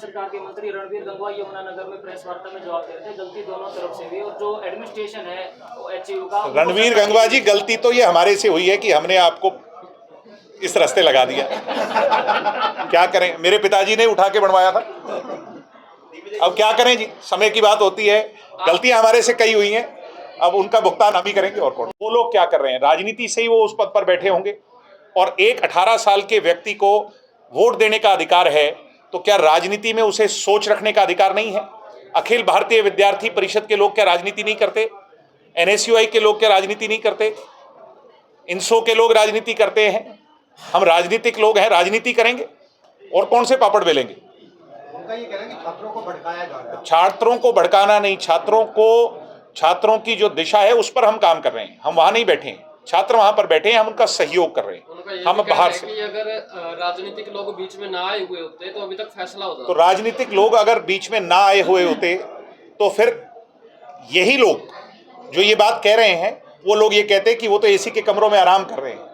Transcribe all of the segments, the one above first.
सरकार के मंत्री रणवीर गंगवा यमुनानगर में प्रेस वार्ता में जवाब दे रहे थे, गलती दोनों तरफ से हुई और जो एडमिनिस्ट्रेशन है एचयू का। रणवीर गंगवा जी, गलती तो ये हमारे से हुई है कि हमने आपको इस रास्ते लगा दिया। क्या करें, मेरे पिताजी ने उठा के बनवाया था, अब क्या करें जी, समय की बात होती है। गलतियां हमारे से कई हुई हैं, अब उनका भुगतान हम ही करेंगे और कौन। वो लोग क्या कर रहे हैं, राजनीति से ही वो उस पद पर बैठे होंगे। और एक 18 साल के व्यक्ति को वोट देने का अधिकार है, तो क्या राजनीति में उसे सोच रखने का अधिकार नहीं है? अखिल भारतीय विद्यार्थी परिषद के लोग क्या राजनीति नहीं करते? NSUI के लोग क्या राजनीति नहीं करते? इंसो के लोग राजनीति करते हैं। हम राजनीतिक लोग हैं, राजनीति करेंगे और कौन से पापड़ बेलेंगे? उनका ये कह रहे हैं कि छात्रों को भड़काया जा रहा है। छात्रों को भड़काना नहीं, छात्रों की जो दिशा है उस पर हम काम कर रहे हैं। हम वहां नहीं बैठे हैं, छात्र वहां पर बैठे हैं, हम उनका सहयोग कर रहे हैं। हम बाहर से कि अगर राजनीतिक लोग बीच में ना आए हुए होते तो अभी तक फैसला होता। तो राजनीतिक लोग अगर बीच में ना आए हुए होते तो फिर यही लोग जो ये बात कह रहे हैं, वो लोग ये कहते हैं कि वो तो एसी के कमरों में आराम कर रहे हैं।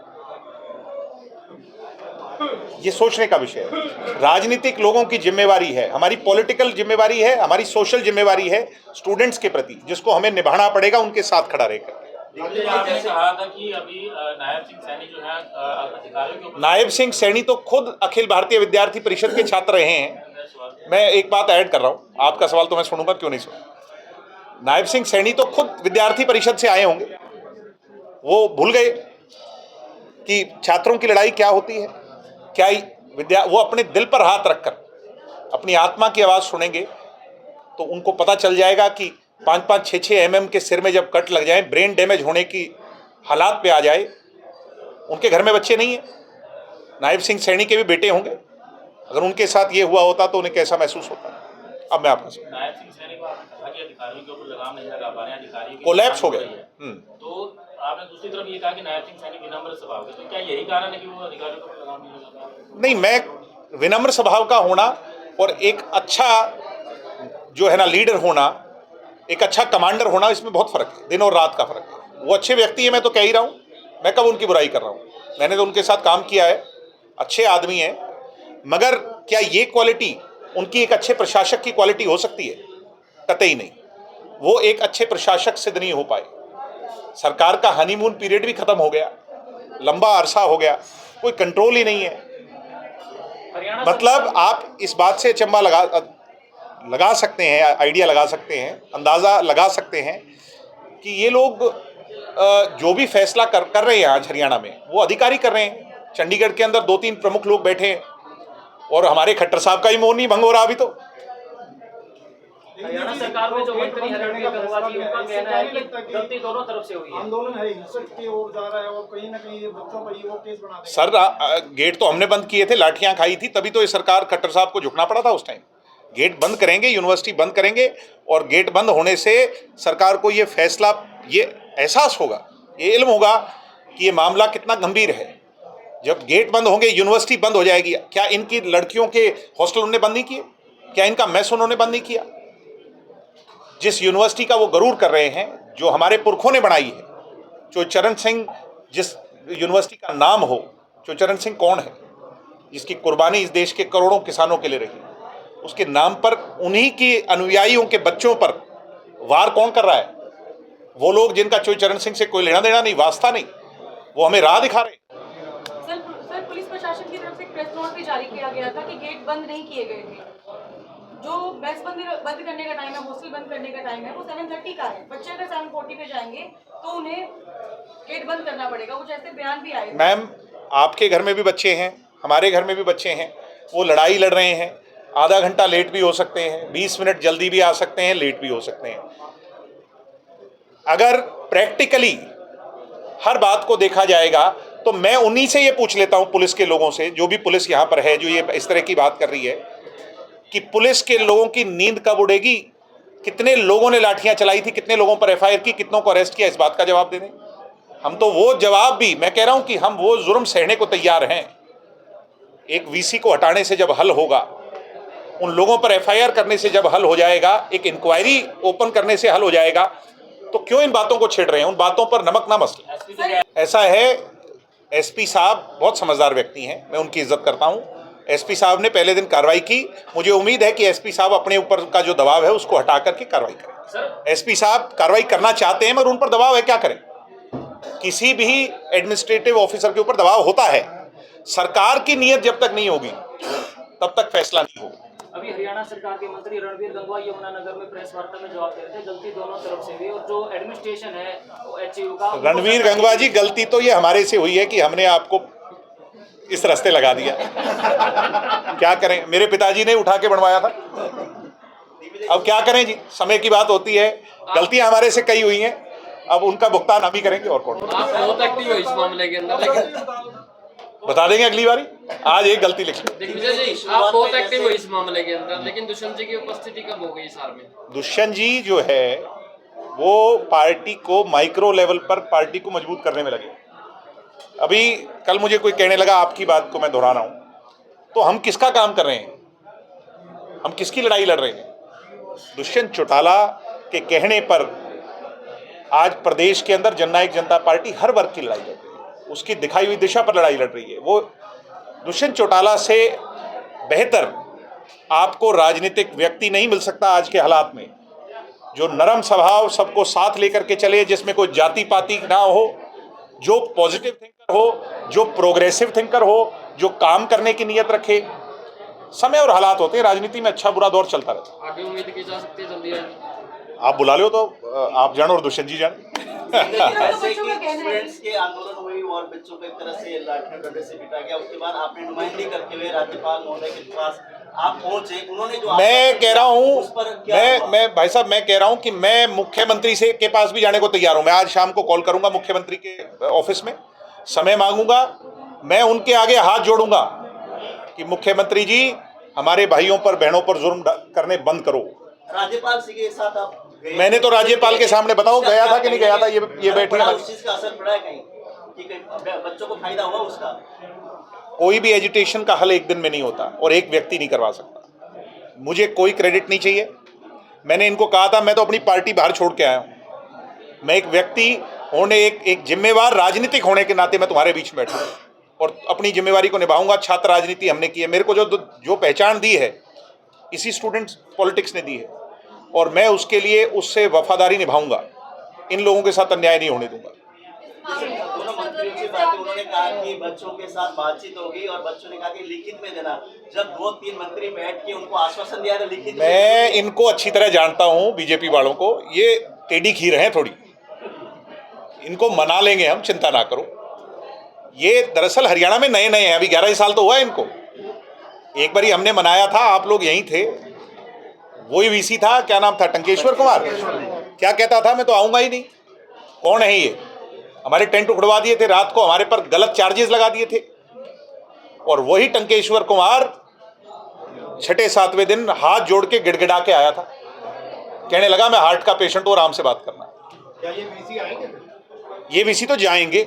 ये सोचने का विषय है। राजनीतिक लोगों की जिम्मेवारी है, हमारी पॉलिटिकल जिम्मेवारी है, हमारी सोशल जिम्मेवारी है स्टूडेंट्स के प्रति, जिसको हमें निभाना पड़ेगा उनके साथ खड़ा रहकर। आपने कहा था कि अभी नायब सिंह सैनी जो है अधिकारियों के ऊपर। नायब सिंह सैनी तो खुद अखिल भारतीय विद्यार्थी परिषद के छात्र रहे हैं। मैं एक बात ऐड कर रहा हूं, आपका सवाल तो मैं सुनूंगा, क्यों नहीं सुनूंगा। नायब सिंह सैनी तो खुद विद्यार्थी परिषद से आए होंगे, वो भूल गए कि छात्रों की लड़ाई क्या होती है। क्या वो अपने दिल पर हाथ रखकर अपनी आत्मा की आवाज सुनेंगे तो उनको पता चल जाएगा कि 5-5, 6-6 mm के सिर में जब कट लग जाए, ब्रेन डैमेज होने की हालात पे आ जाए। उनके घर में बच्चे नहीं है, नायब सिंह सैनी के भी बेटे होंगे, अगर उनके साथ ये हुआ होता तो उन्हें कैसा महसूस होता। अब मैं आपको नायब सिंह सैनी को आपने कहा कि अधिकारियों के ऊपर लगाम नहीं लगा पा रहे हैं, अधिकारी कोलैप्स हो गए। तो आपने दूसरी तरफ ये कहा कि नायब सिंह सैनी विनम्र स्वभाव के, तो क्या यही कारण है कि वो अधिकारियों के ऊपर लगाम नहीं लगा पा रहे? नहीं, मैं विनम्र स्वभाव का होना और एक अच्छा जो है ना लीडर होना, एक अच्छा कमांडर होना, इसमें बहुत फर्क है, दिन और रात का फर्क है। वो अच्छे व्यक्ति है, मैं तो कह ही रहा हूँ, मैं कब उनकी बुराई कर रहा हूँ। मैंने तो उनके साथ काम किया है, अच्छे आदमी हैं, मगर क्या ये क्वालिटी उनकी एक अच्छे प्रशासक की क्वालिटी हो सकती है? कतई नहीं। वो एक अच्छे प्रशासक सिद्ध नहीं हो पाए। सरकार का हनीमून पीरियड भी खत्म हो गया, लंबा अरसा हो गया, कोई कंट्रोल ही नहीं है। मतलब आप इस बात से अचंभा लगा सकते हैं, आइडिया लगा सकते हैं, अंदाज़ा लगा सकते हैं कि ये लोग जो भी फैसला कर रहे हैं आज हरियाणा में, वो अधिकारी कर रहे हैं। चंडीगढ़ के अंदर 2-3 प्रमुख लोग बैठे हैं और हमारे खट्टर साहब का ही मौन नहीं भंग हो रहा अभी तो। हरियाणा सरकार में जो मंत्री रणवीर गंगवा जी, उनका कहना है कि गलती दोनों तरफ से हुई है। आंदोलन है हिंसक की ओर जा रहा है और कहीं ना कहीं बच्चों पर ये वो केस बना देंगे। सर, गेट तो हमने बंद किए थे, लाठियां खाई थी, तभी तो ये सरकार खट्टर साहब को झुकना पड़ा था उस टाइम। गेट बंद करेंगे, यूनिवर्सिटी बंद करेंगे, और गेट बंद होने से सरकार को ये फैसला, ये एहसास होगा, ये इल्म होगा कि ये मामला कितना गंभीर है। जब गेट बंद होंगे, यूनिवर्सिटी बंद हो जाएगी। क्या इनकी लड़कियों के हॉस्टल उन्होंने बंद नहीं किए? क्या इनका मेस उन्होंने बंद नहीं किया? जिस यूनिवर्सिटी का वो गरूर कर रहे हैं, जो हमारे पुरखों ने बनाई है, चोचरण सिंह, जिस यूनिवर्सिटी का नाम हो, चोचरण सिंह कौन है जिसकी कुर्बानी इस देश के करोड़ों किसानों के लिए रही, उसके नाम पर उन्हीं के अनुयायियों के बच्चों पर वार कौन कर रहा है? वो लोग जिनका चोचरण सिंह से कोई लेना देना नहीं, वास्ता नहीं, वो हमें राह दिखा रहे हैं। सर, पुलिस प्रशासन की तरफ से एक प्रेस नोट भी जारी किया गया था कि गेट बंद नहीं किए गए थे। जो मेस बंद करने का टाइम है, हॉस्टल बंद करने का टाइम है, वो 7:30 का है। बच्चे अगर 7:40 पे जाएंगे तो उन्हें गेट बंद करना पड़ेगा। कुछ ऐसे बयान भी आए। मैम, आपके घर में भी बच्चे हैं, हमारे घर में भी बच्चे हैं, वो लड़ाई लड़ रहे हैं, आधा घंटा लेट भी हो सकते हैं, 20 मिनट जल्दी भी आ सकते हैं, लेट भी हो सकते हैं। अगर प्रैक्टिकली हर बात को देखा जाएगा तो मैं उन्हीं से ये पूछ लेता हूं, पुलिस के लोगों से, जो भी पुलिस यहाँ पर है जो ये इस तरह की बात कर रही है, कि पुलिस के लोगों की नींद कब उड़ेगी? कितने लोगों ने लाठियां चलाई थी, कितने लोगों पर FIR की, कितनों को अरेस्ट किया, इस बात का जवाब दे दें। हम तो वो जवाब भी, मैं कह रहा हूं कि हम वो जुर्म सहने को तैयार हैं। एक VC को हटाने से जब हल होगा, उन लोगों पर FIR करने से जब हल हो जाएगा, एक इंक्वायरी ओपन करने से हल हो जाएगा, तो क्यों इन बातों को छेड़ रहे हैं? उन बातों पर नमक ना मसलें। ऐसा है, SP साहब बहुत समझदार व्यक्ति हैं, मैं उनकी इज्जत करता हूं, एसपी साहब ने पहले दिन कार्रवाई की। मुझे उम्मीद है कि एसपी साहब अपने ऊपर का जो दबाव है उसको हटा करके कार्रवाई करें। एसपी साहब कार्रवाई करना चाहते हैं मगर उन पर दबाव है, क्या करें। किसी भी एडमिनिस्ट्रेटिव ऑफिसर के ऊपर दबाव होता है। सरकार की नीयत जब तक नहीं होगी तब तक फैसला नहीं होगा। अभी हरियाणा सरकार के मंत्री रणवीर गंगवा यमुनानगर में प्रेस वार्ता में जवाब दे रहे थे, गलती दोनों तरफ से हुई और जो एडमिनिस्ट्रेशन है एचयू का। रणवीर गंगवा जी, गलती तो ये हमारे से हुई है कि हमने आपको इस रास्ते लगा दिया। क्या करें, मेरे पिताजी ने उठा के बनवाया था। अब क्या करें जी, समय की बात होती है। गलतियां हमारे से कई हुई हैं, अब उनका भुगतान हम ही करेंगे और कौन। आप बहुत एक्टिव हो इस मामले के अंदर, लेकिन बता देंगे अगली बारी। आज एक गलती लिख लो। दिग्विजय जी आप बहुत एक्टिव हो इस मामले के अंदर, लेकिन दुष्यंत जी की उपस्थिति कब हो गई सार में? दुष्यंत जी जो है वो पार्टी को माइक्रो लेवल पर पार्टी को मजबूत करने में लगे। अभी कल मुझे कोई कहने लगा, आपकी बात को मैं दोहरा रहा हूं, तो हम किसका काम कर रहे हैं, हम किसकी लड़ाई लड़ रहे हैं? दुष्यंत चौटाला के कहने पर आज प्रदेश के अंदर जननायक जनता पार्टी हर वर्ग की लड़ाई लड़ रही है, उसकी दिखाई हुई दिशा पर लड़ाई लड़ रही है। वो दुष्यंत चौटाला से बेहतर आपको राजनीतिक व्यक्ति नहीं मिल सकता आज के हालात में, जो नरम स्वभाव, सबको साथ लेकर के चले, जिसमें कोई जाति पाति ना हो, जो पॉजिटिव थिंकर हो, जो प्रोग्रेसिव थिंकर हो, जो काम करने की नीयत रखे। समय और हालात होते हैं, राजनीति में अच्छा बुरा दौर चलता रहता है। आगे उम्मीद की जा सकती है जल्दी आएगी? आप बुला लो तो आप जानो और दुष्यंत जी जाने। ऐसे कि स्टूडेंट्स के आंदोलन हुई और बच्चों को एक तरह से लाठियों डंडे से पिटा गया, उसके बाद आपने नुमाइंदगी करते हुए राज्यपाल महोदय के पास आप पहुंचे, उन्होंने जो मैं कह रहा हूं, उस पर क्या मैं भाई साहब, मैं कह रहा हूं कि मैं मुख्यमंत्री से के पास भी जाने को तैयार हूं। मैं आज शाम को कॉल करूंगा मुख्यमंत्री के ऑफिस में, समय मांगूंगा, मैं उनके आगे हाथ जोड़ूंगा कि मुख्यमंत्री जी हमारे भाइयों पर बहनों पर जुर्म करने बंद करो। राज्यपाल जी के साथ आप गए? मैंने तो राज्यपाल के सामने बताओ गया था कि नहीं गया था, ये बैठे उस चीज का असर पड़ा है कहीं कि कहीं बच्चों को फायदा हुआ उसका? कोई भी एजुटेशन का हल एक दिन में नहीं होता और एक व्यक्ति नहीं करवा सकता। मुझे कोई क्रेडिट नहीं चाहिए। मैंने इनको कहा था, मैं तो अपनी पार्टी बाहर छोड़ के आया हूं। मैं एक व्यक्ति होने, एक जिम्मेवार राजनीतिक होने के नाते मैं तुम्हारे बीच में बैठा हूं और अपनी जिम्मेवारी को निभाऊंगा। छात्र राजनीति हमने की है, मेरे को जो पहचान दी है इसी स्टूडेंट्स पॉलिटिक्स ने दी है और मैं उसके लिए उससे वफादारी निभाऊंगा। इन लोगों के साथ अन्याय नहीं होने दूंगा। दोनों मंत्रियों से बातें, उन्होंने कहा कि बच्चों के साथ बातचीत होगी और बच्चों ने कहा कि लिखित में देना। जब 2-3 मंत्री बैठ के उनको आश्वासन दिया था लिखित में, मैं इनको अच्छी तरह जानता हूं, बीजेपी वालों को। ये टेढ़ी खीर हैं थोड़ी, इनको मना लेंगे हम, चिंता ना करो। ये दरअसल हरियाणा में नए नए हैं, अभी 11 साल तो हुआ है इनको। एक बारी हमने मनाया था, आप लोग यहीं थे, वही वीसी था, क्या नाम था, टंकेश्वर कुमार। क्या कहता था, मैं तो आऊंगा ही नहीं। कौन है ये? हमारे टेंट उखड़वा दिए थे, रात को हमारे पर गलत चार्जेस लगा दिए थे। और वही टंकेश्वर कुमार 6-7वें दिन हाथ जोड़ के गिड़गिड़ा के आया था, कहने लगा मैं हार्ट का पेशेंट हूं, आराम से बात करना। क्या ये वीसी आएंगे? ये वीसी तो जाएंगे।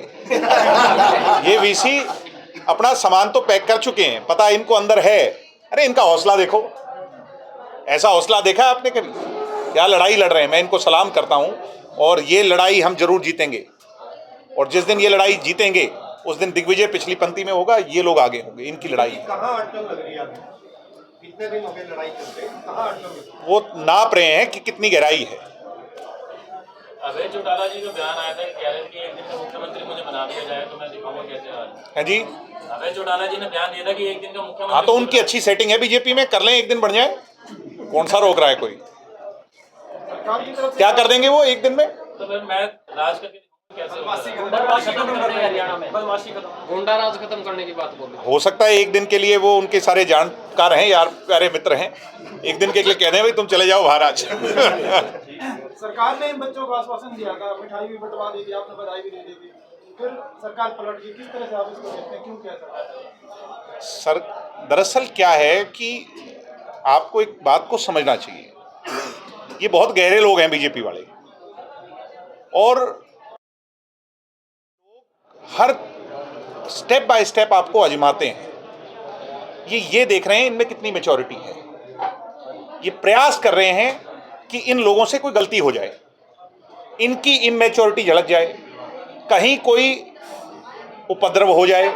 ये वीसी अपना सामान तो पैक कर चुके हैं, पता इनको अंदर है। अरे इनका हौसला देखो, ऐसा हौसला देखा है आपने कभी? क्या लड़ाई लड़ रहे हैं। मैं इनको सलाम करता हूं और ये लड़ाई हम जरूर जीतेंगे। और जिस दिन ये लड़ाई जीतेंगे उस दिन दिग्विजय पिछली पंक्ति में होगा, ये लोग आगे होंगे। इनकी लड़ाई कहाँ अटकल लग रही है? कितने दिन हो गए लड़ाई करते, कहाँ अटकल? वो नाप रहे हैं कि कितनी गहराई है। अभय चौटाला जी का बयान आया था, कह रहे थे कि एक दिन में मुख्यमंत्री मुझे बना दिया जाए तो मैं दिखाऊंगा कैसे आज। है जी, अभय चौटाला जी ने बयान दिया था कि एक दिन का मुख्यमंत्री। हाँ तो उनकी अच्छी सेटिंग है बीजेपी में, कर लें, एक दिन बढ़ जाए, कौन सा रोक रहा है कोई? सरकार की तरफ से क्या कर देंगे वो एक दिन में? तो फिर मैं राज करके कैसे होगा? हरियाणा में गुंडा राज खत्म करने की बात बोल रहे हो सकता है एक दिन के लिए वो उनके सारे जानकार हैं, यार प्यारे मित्र हैं, एक दिन के लिए कह दें भाई तुम चले जाओ बाहर आज। सरकार ने इन बच्चों को आश्वासन दिया था, मिठाई भी बंटवा दी थी, आपने बधाई भी दे दी थी, फिर सरकार पलट गई। किस तरह से आप इसको देखते हैं, क्यों क्या सर दरअसल क्या है कि आपको एक बात को समझना चाहिए, ये बहुत गहरे लोग हैं बीजेपी वाले और हर स्टेप बाय स्टेप आपको आजमाते हैं। ये देख रहे हैं इनमें कितनी मैच्योरिटी है। ये प्रयास कर रहे हैं कि इन लोगों से कोई गलती हो जाए, इनकी इमैच्योरिटी झलक जाए, कहीं कोई उपद्रव हो जाए,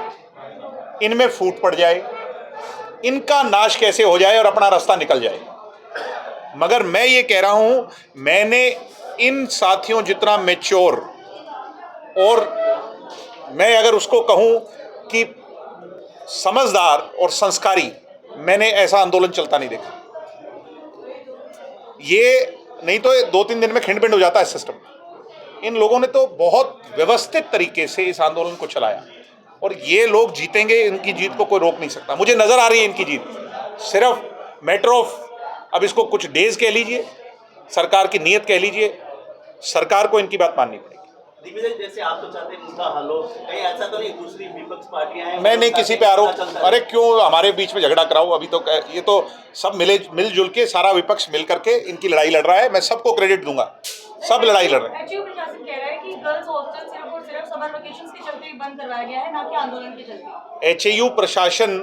इनमें फूट पड़ जाए इनका नाश कैसे हो जाए और अपना रास्ता निकल जाए। मगर मैं ये कह रहा हूं, मैंने इन साथियों जितना मैच्योर, और मैं अगर उसको कहूं कि समझदार और संस्कारी, मैंने ऐसा आंदोलन चलता नहीं देखा। ये नहीं तो 2-3 दिन में खिंड-बिंड हो जाता है सिस्टम। इन लोगों ने तो बहुत व्यवस्थित तरीके से इस आंदोलन को चलाया, और ये लोग जीतेंगे, इनकी जीत को कोई रोक नहीं सकता। मुझे नजर आ रही है इनकी जीत, सिर्फ मैटर ऑफ, अब इसको कुछ डेज कह लीजिए, सरकार की नीयत कह लीजिए, सरकार को इनकी बात माननी पड़ेगी। दिग्विजय, जैसे आप तो चाहते हैं मुद्दा हल हो, कहीं ऐसा तो नहीं दूसरी विपक्ष पार्टियां हैं? मैं नहीं किसी पे आरोप, अरे क्यों हमारे बीच में झगड़ा कराऊं? अभी तो ये तो सब मिलजुल के, सारा विपक्ष मिल करके इनकी लड़ाई लड़ रहा है। मैं सबको क्रेडिट दूंगा, सब लड़ाई लड़ रहे हैं। एचयू प्रशासन कह रहा है कि गर्ल्स हॉस्टल सिर्फ और सिर्फ समर वेकेशंस के चलते ही बंद करवाया गया है, ना कि आंदोलन के चलते। एचयू प्रशासन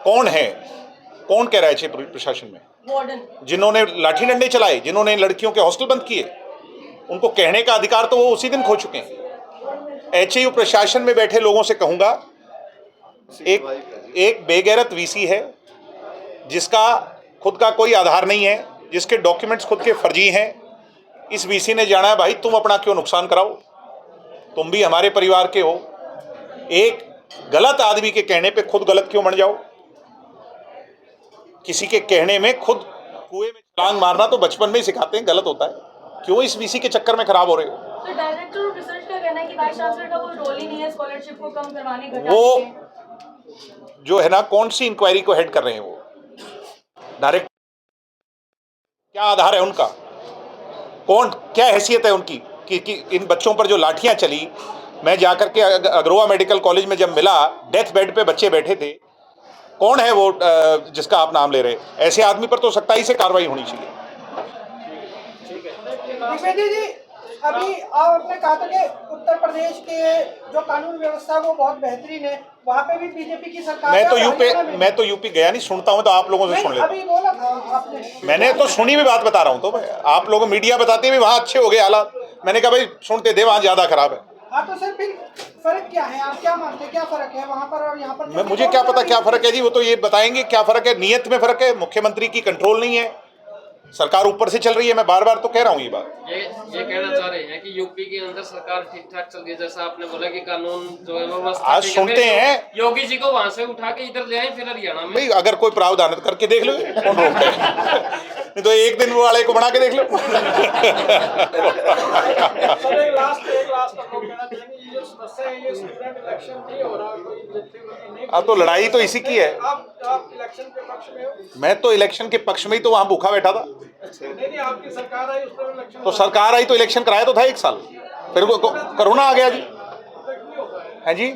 कौन है? कौन कह रहा है एचयू प्रशासन में? वार्डन। जिन्होंने लाठी डंडे चलाए, जिन्होंने लड़कियों के हॉस्टल बंद किए, उनको कहने का अधिकार तो वो उसी दिन खो चुके हैं। एचयू प्रशासन में बैठे लोगों से कहूंगा, एक बेगैरत वीसी है जिसका खुद का कोई आधार नहीं है, जिसके डॉक्यूमेंट्स खुद के फर्जी हैं। इस वीसी ने जाना है, भाई तुम अपना क्यों नुकसान कराओ, तुम भी हमारे परिवार के हो। एक गलत आदमी के कहने पे खुद गलत क्यों बन जाओ? किसी के कहने में खुद कुएं में छलांग मारना तो बचपन में ही सिखाते हैं, गलत होता है। क्यों इस वीसी के चक्कर में खराब हो रहे हो? तो डायरेक्टर ऑफ रिसर्च का कहना है कि वाइस चांसलर का कोई रोल ही नहीं है स्कॉलरशिप को कम करवाने, घटाने वो में। जो है ना, कौन सी इंक्वायरी को हेड कर रहे हैं वो? डायरेक्ट क्या आधार है उनका? कौन, क्या हैसियत है उनकी कि इन बच्चों पर जो लाठियां चली? मैं जाकर के अग्रोवा मेडिकल कॉलेज में जब मिला, डेथ बेड पे बच्चे बैठे थे। कौन है वो जिसका आप नाम ले रहे? ऐसे आदमी पर तो सख्ताई से कार्रवाई होनी चाहिए। दिग्विजय जी, अभी आपने कहा था कि उत्तर प्रदेश के जो कानून व्यवस्था वो बहुत बेहतरीन है, वहाँ पे भी बीजेपी की सरकार। मैं तो यूपी गया नहीं, सुनता हूँ तो आप लोगों से सुन लेता हूँ। अभी बोला था आपने, मैंने तो सुनी हुई बात बता रहा हूँ। तो आप लोग मीडिया बताते हैं वहाँ अच्छे हो गए हालात, मैंने कहा भाई सुनते थे वहाँ ज्यादा खराब है। हाँ तो सर फिर फर्क क्या है? आप क्या मानते हैं, क्या फर्क है वहाँ पर और यहाँ पर? मुझे क्या पता क्या फर्क है जी, वो तो ये बताएंगे क्या फर्क है। नियत में फर्क है, मुख्यमंत्री की कंट्रोल नहीं है, सरकार ऊपर से चल रही है। मैं बार बार तो कह रहा हूँ ये बात। ये कहना चाह रहे हैं कि यूपी के अंदर सरकार ठीक ठाक चल रही है, जैसा आपने बोला कि कानून जो है व्यवस्था आज सुनते हैं योगी जी को वहां से उठा के इधर ले आए, फिर हरियाणा में। भाई अगर कोई प्रावधान करके देख लो, कौन रोकता है? नहीं तो एक दिन वाले को बना के देख लो। अब तो लड़ाई तो इसी की है। आप इलेक्शन के पक्ष में हो? मैं तो इलेक्शन के पक्ष में ही तो वहां भूखा बैठा था। नहीं, आपकी सरकार आई, उस पर इलेक्शन। तो सरकार आई तो इलेक्शन कराया तो था 1 साल, फिर कोरोना आ गया जी। है जी,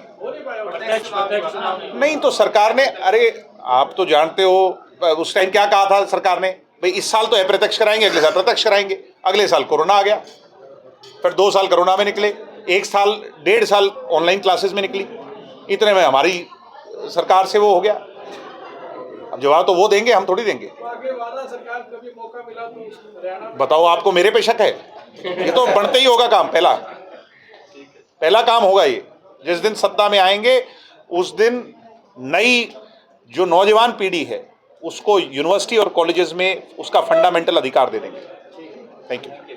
नहीं तो सरकार ने, अरे आप तो जानते हो उस टाइम क्या कहा था सरकार ने, भाई इस साल तो अप्रत्यक्ष कराएंगे, अगले साल प्रत्यक्ष कराएंगे। अगले साल कोरोना आ गया, फिर 2 साल कोरोना में निकले, 1 साल 1.5 साल ऑनलाइन क्लासेस में निकली। इतने में हमारी सरकार से वो हो गया। अब जवाब तो वो देंगे, हम थोड़ी देंगे। सरकार कभी मौका मिला तो बताओ, आपको मेरे पे शक है? ये तो बनते ही होगा काम, पहला काम होगा ये। जिस दिन सत्ता में आएंगे उस दिन नई जो नौजवान पीढ़ी है उसको यूनिवर्सिटी और कॉलेजेस में उसका फंडामेंटल अधिकार दे देंगे। Thank you.